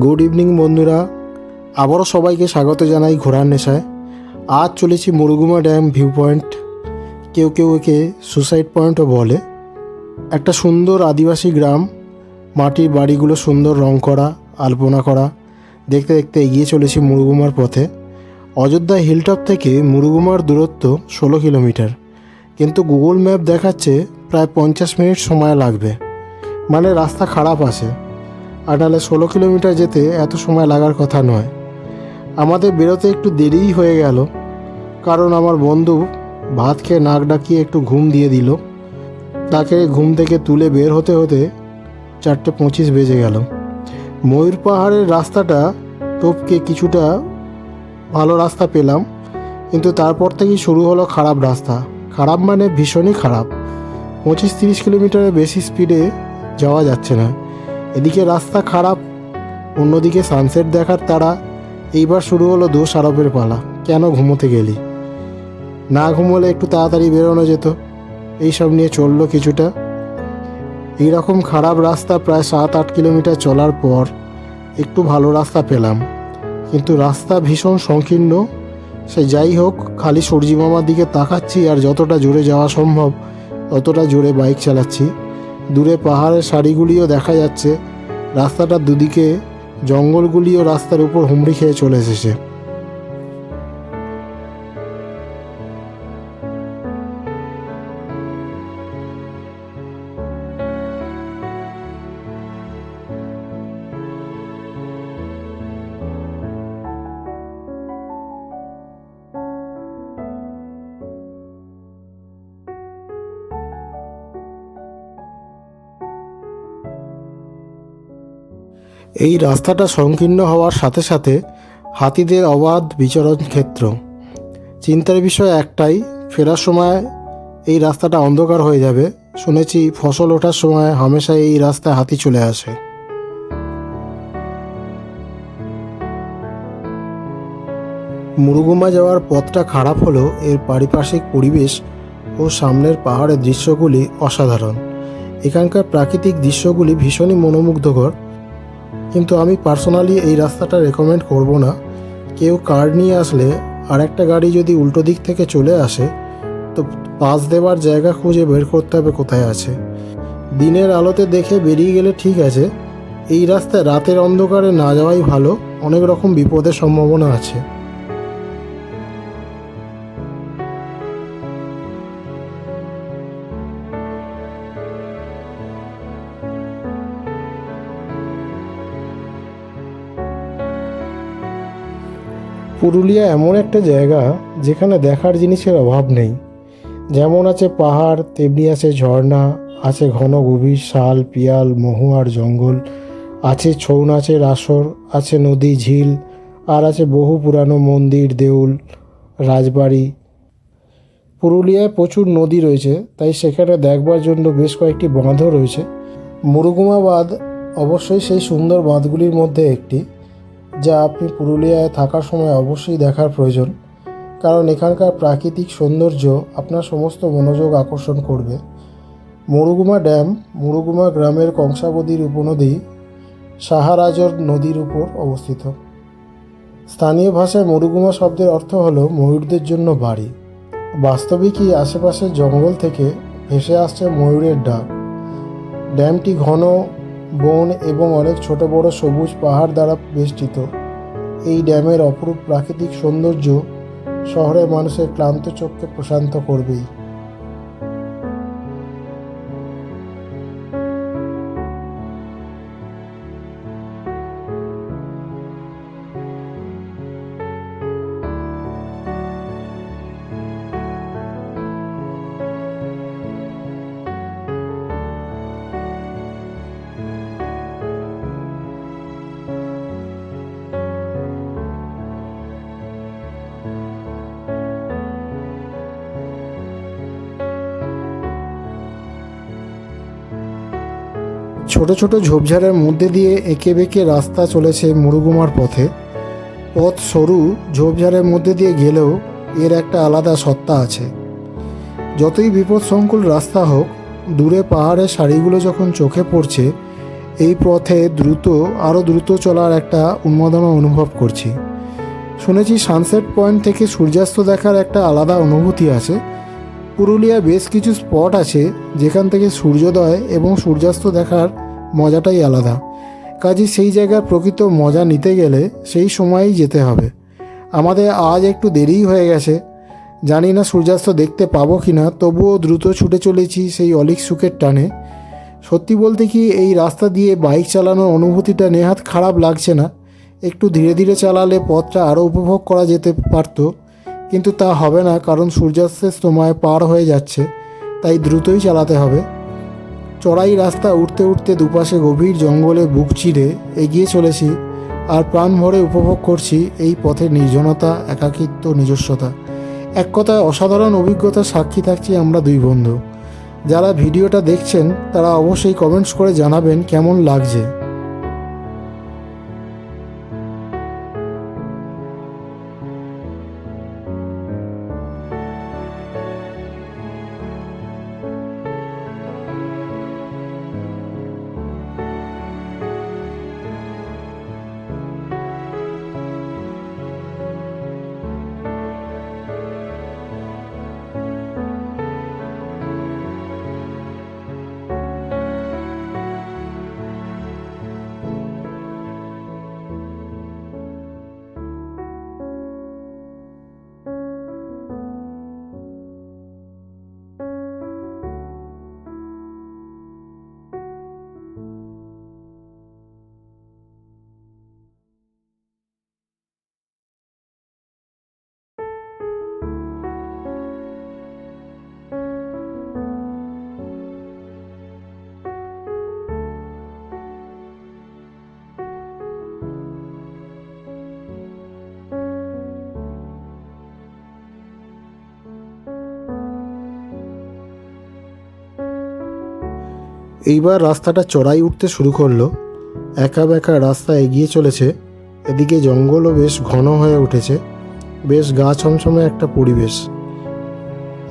Good evening বন্ধুরা, আবারও সবাইকে স্বাগত জানাই ঘোরার নেশায়। আজ চলেছি মুরুগুমা ড্যাম ভিউ পয়েন্ট, কেউ কেউ একে সুসাইড পয়েন্টও বলে। একটা সুন্দর আদিবাসী গ্রাম, মাটির বাড়িগুলো সুন্দর রং করা, আলপনা করা। দেখতে দেখতে এগিয়ে চলেছি মুরুগুমার পথে। অযোধ্যা হিলটপ থেকে মুরুগুমার দূরত্ব 16 কিলোমিটার, কিন্তু গুগল ম্যাপ দেখাচ্ছে প্রায় 50 মিনিট সময় লাগবে। মানে রাস্তা খারাপ আছে, আর নাহলে 16 কিলোমিটার যেতে এত সময় লাগার কথা নয়। আমাদের বেরোতে একটু দেরিই হয়ে গেল, কারণ আমার বন্ধু ভাত খেয়ে নাক ডাকিয়ে একটু ঘুম দিয়ে দিল। তাকে ঘুম থেকে তুলে বের হতে হতে 4:25 বেজে গেল। ময়ূর পাহাড়ের রাস্তাটা টপকে কিছুটা ভালো রাস্তা পেলাম, কিন্তু তারপর থেকেই শুরু হলো খারাপ রাস্তা। খারাপ মানে ভীষণই খারাপ। 25-30 কিলোমিটারের বেশি স্পিডে যাওয়া যাচ্ছে না। এদিকে রাস্তা খারাপ, অন্যদিকে সানসেট দেখার তাড়া। এইবার শুরু হলো দোষ আরোপের পালা। কেন ঘুমোতে গেলি? না ঘুমোলে একটু তাড়াতাড়ি বেরোনো যেত। এইসব নিয়ে চললো কিছুটা। এইরকম খারাপ রাস্তা প্রায় 7-8 কিলোমিটার চলার পর একটু ভালো রাস্তা পেলাম, কিন্তু রাস্তা ভীষণ সংকীর্ণ। সে যাই হোক, খালি সূর্যি মামার দিকে তাকাচ্ছি আর যতটা জোরে যাওয়া সম্ভব ততটা জোরে বাইক চালাচ্ছি। দূরে পাহাড়ের সারিগুলিও দেখা যাচ্ছে। রাস্তাটার দুদিকে জঙ্গলগুলিও রাস্তার উপর হুমড়ি খেয়ে চলে এসেছে। এই রাস্তাটা সংকীর্ণ হওয়ার সাথে সাথে হাতিদের অবাধ বিচরণ ক্ষেত্র। চিন্তার বিষয় একটাই, ফেরার সময় এই রাস্তাটা অন্ধকার হয়ে যাবে। শুনেছি ফসল ওঠার সময় হামেশা এই রাস্তায় হাতি চলে আসে। মুরুগুমা যাওয়ার পথটা খারাপ হলেও এর পারিপার্শ্বিক পরিবেশ ও সামনের পাহাড়ের দৃশ্যগুলি অসাধারণ। এখানকার প্রাকৃতিক দৃশ্যগুলি ভীষণই মনোমুগ্ধকর, কিন্তু আমি পার্সোনালি এই রাস্তাটা রেকমেন্ড করব না। কেউ কার নিয়ে আসলে আর একটা গাড়ি যদি উল্টো দিক থেকে চলে আসে, তো পাস দেওয়ার জায়গা খুঁজে বের করতে হবে কোথায় আছে। দিনের আলোতে দেখে বেরিয়ে গেলে ঠিক আছে, এই রাস্তায় রাতের অন্ধকারে না যাওয়াই ভালো। অনেক রকম বিপদের সম্ভাবনা আছে। পুরুলিয়া এমন একটা জায়গা যেখানে দেখার জিনিসের অভাব নেই। যেমন আছে পাহাড়, তেমনি আছে ঝর্ণা, আছে ঘন গভীর শাল, পিয়াল, মহুয়ার জঙ্গল, আছে ছৌ নাচের আসর, আছে নদী, ঝিল, আর আছে বহু পুরানো মন্দির, দেউল, রাজবাড়ি। পুরুলিয়ায় প্রচুর নদী রয়েছে, তাই সেখানে দেখবার জন্য বেশ কয়েকটি বাঁধও রয়েছে। মুরুগুমা বাঁধ অবশ্যই সেই সুন্দর বাঁধগুলির মধ্যে একটি, যা আপনি পুরুলিয়ায় থাকার সময় অবশ্যই দেখার প্রয়োজন, কারণ এখানকার প্রাকৃতিক সৌন্দর্য আপনার সমস্ত মনোযোগ আকর্ষণ করবে। মুরুগুমা ড্যাম মুরুগুমা গ্রামের কংসাবতীর উপনদী সাহারাজর নদীর উপর অবস্থিত। স্থানীয় ভাষায় মুরুগুমা শব্দের অর্থ হলো ময়ূরদের জন্য বাড়ি। বাস্তবিকই আশেপাশের জঙ্গল থেকে ভেসে আসছে ময়ূরের ডাক। ড্যামটি ঘন বন এবং অনেক ছোট বড় সবুজ পাহাড় দ্বারা বেষ্টিত। এই ড্যামের অপরূপ প্রাকৃতিক সৌন্দর্য শহরের মানুষের ক্লান্ত চোখকে প্রশান্ত করবেই। ছোট ছোট ঝোপঝাড়ের মধ্যে দিয়ে এঁকে বেঁকে রাস্তা চলেছে মুরুগুমার পথে। পথ সরু, ঝোপঝাড়ের মধ্যে দিয়ে গেলেও এর একটা আলাদা সত্তা আছে। যতই বিপদসংকুল রাস্তা হোক, দূরে পাহাড়ের সারিগুলো যখন চোখে পড়ছে এই পথে আরও দ্রুত চলার একটা উন্মাদনা অনুভব করছি। শুনেছি সানসেট পয়েন্ট থেকে সূর্যাস্ত দেখার একটা আলাদা অনুভূতি আছে। পুরুলিয়ায় বেশ কিছু স্পট আছে যেখান থেকে সূর্যোদয় এবং সূর্যাস্ত দেখার মজাটাই আলাদা। কাজেই সেই জায়গার প্রকৃত মজা নিতে গেলে সেই সময়েই যেতে হবে। আমাদের আজ একটু দেরিই হয়ে গেছে, জানি না সূর্যাস্ত দেখতে পাবো কি না, তবুও দ্রুত ছুটে চলেছি সেই অলিক সুখের টানে। সত্যি বলতে কি, এই রাস্তা দিয়ে বাইক চালানোর অনুভূতিটা নেহাত খারাপ লাগছে না। একটু ধীরে ধীরে চালালে পথটা আরও উপভোগ করা যেতে পারত, কিন্তু তা হবে না, কারণ সূর্যাস্তের সময় পার হয়ে যাচ্ছে, তাই দ্রুতই চালাতে হবে। চড়াই রাস্তা উঠতে উঠতে দুপাশে গভীর জঙ্গলে বুক চিরে এগিয়ে চলেছি, আর প্রাণ ভরে উপভোগ করছি এই পথের নির্জনতা, একাকিত্ব, নিজস্বতা। এক কথায় অসাধারণ অভিজ্ঞতার সাক্ষী থাকছি আমরা দুই বন্ধু। যারা ভিডিওটা দেখছেন তারা অবশ্যই কমেন্টস করে জানাবেন কেমন লাগছে। এইবার রাস্তাটা চড়াই উঠতে শুরু করলো। একা বেঁকা রাস্তা এগিয়ে চলেছে। এদিকে জঙ্গলও বেশ ঘন হয়ে উঠেছে, বেশ গা ছমছমে একটা পরিবেশ।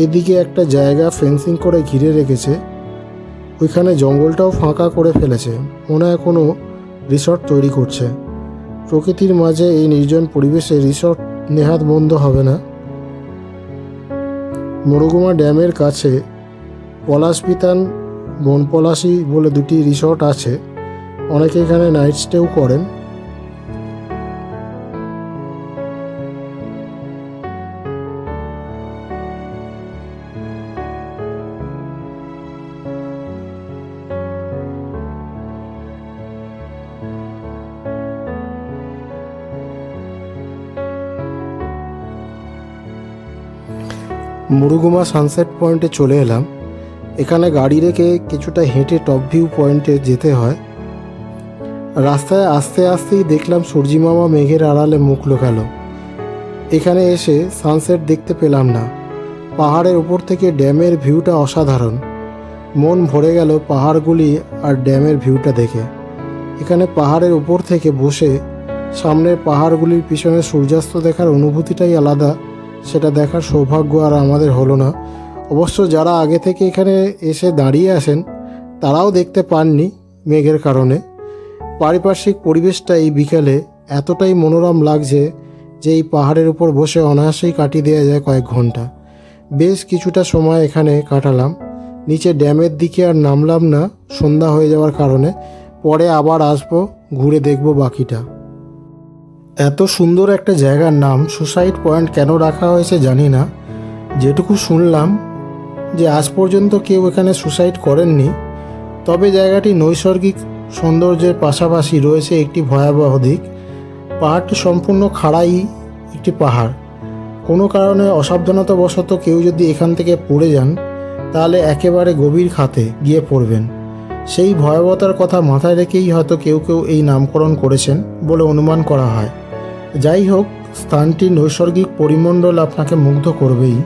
এদিকে একটা জায়গা ফেন্সিং করে ঘিরে রেখেছে, ওইখানে জঙ্গলটাও ফাঁকা করে ফেলেছে, মনে হয় কোনো রিসর্ট তৈরি করছে। প্রকৃতির মাঝে এই নির্জন পরিবেশে রিসর্ট নেহাত মন্দ হবে না। মুরুগুমা ড্যামের কাছে পলাশবিতান, বনপলাশি বলে দুটি রিসর্ট আছে, অনেকে এখানে নাইট স্টেও করেন। মুরুগুমা সানসেট পয়েন্টে চলে এলাম। এখানে গাড়ি রেখে কিছুটা হেঁটে টপ ভিউ পয়েন্টে যেতে হয়। রাস্তায় আস্তে আস্তেই দেখলাম সূর্যি মামা মেঘের আড়ালে মুখ লুকালো। এখানে এসে সানসেট দেখতে পেলাম না। পাহাড়ের উপর থেকে ড্যামের ভিউটা অসাধারণ, মন ভরে গেল পাহাড়গুলি আর ড্যামের ভিউটা দেখে। এখানে পাহাড়ের উপর থেকে বসে সামনের পাহাড়গুলির পিছনে সূর্যাস্ত দেখার অনুভূতিটাই আলাদা। সেটা দেখার সৌভাগ্য আর আমাদের হলো না। অবশ্য যারা আগে থেকে এখানে এসে দাঁড়িয়ে আসেন তারাও দেখতে পাননি মেঘের কারণে। পারিপার্শ্বিক পরিবেশটা এই বিকেলে এতটাই মনোরম লাগছে যে এই পাহাড়ের উপর বসে অনায়াসেই কাটিয়ে দেওয়া যায় কয়েক ঘন্টা। বেশ কিছুটা সময় এখানে কাটালাম। নিচে ড্যামের দিকে আর নামলাম না সন্ধ্যা হয়ে যাওয়ার কারণে। পরে আবার আসবো, ঘুরে দেখব বাকিটা। এত সুন্দর একটা জায়গার নাম সুসাইড পয়েন্ট কেন রাখা হয়েছে জানি না। যেটুকু শুনলাম যে আজ পর্যন্ত কেউ এখানে সুসাইড করেননি। তবে জায়গাটি নৈসর্গিক সৌন্দর্যের পাশাপাশি রয়েছে একটি ভয়াবহ দিক। পাহাড়টি সম্পূর্ণ খাড়াই একটি পাহাড়। কোনো কারণে অসাবধানতাবশত কেউ যদি এখান থেকে পড়ে যান তাহলে একেবারে গভীর খাতে গিয়ে পড়বেন। সেই ভয়াবহতার কথা মাথায় রেখেই হয়তো কেউ কেউ এই নামকরণ করেছেন বলে অনুমান করা হয়। যাই হোক, স্থানটির নৈসর্গিক পরিমণ্ডল আপনাকে মুগ্ধ করবেই।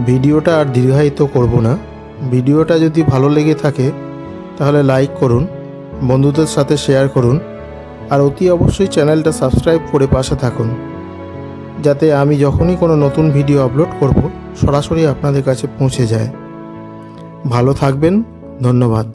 ভিডিওটা আর দীর্ঘায়িত করব না। ভিডিওটা যদি ভালো লেগে থাকে তাহলে লাইক করুন, বন্ধুদের সাথে শেয়ার করুন, আর অতি অবশ্যই চ্যানেলটা সাবস্ক্রাইব করে পাশে থাকুন, যাতে আমি যখনই কোনো নতুন ভিডিও আপলোড করব সরাসরি আপনাদের কাছে পৌঁছে যায়। ভালো থাকবেন, ধন্যবাদ।